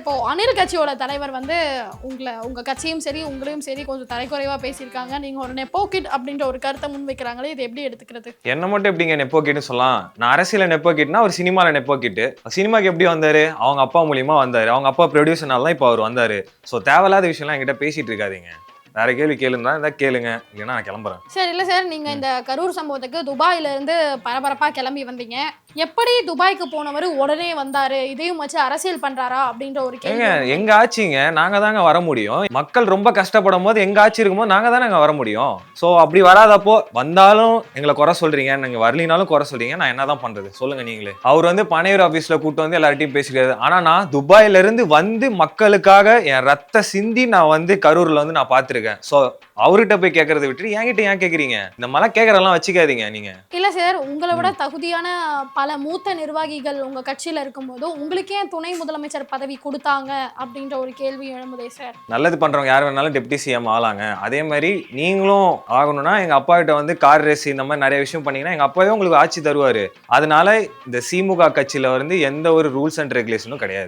இப்போ அனில் கட்சியோட தலைவர் வந்து உங்க கட்சியும் சரி உங்களையும் சரி கொஞ்சம் தரைக்குறைவா பேசியிருக்காங்க. நீங்க ஒரு நெப்போகிட் அப்படின்ற ஒரு கருத்தை முன்வைக்கிறாங்களே, இது எப்படி எடுத்துக்கிறது? என்ன மட்டும் எப்படிங்க நெப்போகிட்னு சொல்லலாம்? நான் அரசியல நெப்போகிட்னா ஒரு சினிமால நெப்போகிட். சினிமாக்கு எப்படி வந்தாரு? அவங்க அப்பா மூலியமா வந்தாரு. அவங்க அப்பா ப்ரொடியூசர்னால தான் இப்போ அவர் வந்தாரு. ஸோ தேவையில்லாத விஷயம்லாம் என்கிட்ட பேசிட்டு இருக்காதீங்க. வேற கேள்வி கேளுன்னா இருந்தா கேளுங்க, இல்லைன்னா நான் கிளம்புறேன். சார் இல்ல சார், நீங்க இந்த கரூர் சம்பவத்துக்கு துபாயில இருந்து பரபரப்பா கிளம்பி வந்தீங்க. எப்படி துபாய்க்கு போனவர் உடனே வந்தாரு? இதையும் வச்சு அரசியல் பண்றாரா அப்படின்ற ஒரு கேள்வி ஏங்க வந்து எங்க ஆட்சிங்க, நாங்க தாங்க வர முடியும். மக்கள் ரொம்ப கஷ்டப்படும் போது எங்க ஆட்சி இருக்கும்போது நாங்க தானே வர முடியும். ஸோ அப்படி வராதப்போ வந்தாலும் எங்களை குறை சொல்றீங்க, நீங்க வரலினாலும் குறை சொல்றீங்க. நான் என்னதான் பண்றது சொல்லுங்க நீங்களே. அவர் வந்து பனையூர் ஆபீஸ்ல கூட்டு வந்து எல்லார்ட்டையும் பேசிக்கிறாரு. ஆனா நான் துபாயில இருந்து வந்து மக்களுக்காக என் ரத்த சிந்தி நான் வந்து கரூர்ல வந்து நான் பார்த்திருக்கேன். சோ அவர்கிட்ட போய் கேட்கறதை விட்டு என்கிட்ட ஏன் கேக்குறீங்க? இந்த மாதிரி கேட்கறதெல்லாம் வச்சுக்காதீங்க நீங்க. இல்ல சார், உங்களை விட தகுதியான பல மூத்த நிர்வாகிகள் உங்க கட்சியில இருக்கும்போது உங்களுக்கு ஏன் துணை முதலமைச்சர் பதவி கொடுத்தாங்க அப்படின்ற ஒரு கேள்வி எழும்புதே சார். நல்லது பண்றவங்க யார் வேணாலும் டெப்டி சிஎம் ஆளாங்க. அதே மாதிரி நீங்களும் ஆகணும்னா எங்க அப்பா கிட்ட வந்து கார் ரேஸ் இந்த மாதிரி நிறைய விஷயம் பண்ணீங்கன்னா எங்க அப்பாவே உங்களுக்கு ஆட்சி தருவாரு. அதனால இந்த திமுக கட்சியில வந்து எந்த ஒரு ரூல்ஸ் அண்ட் ரெகுலேஷனும் கிடையாது.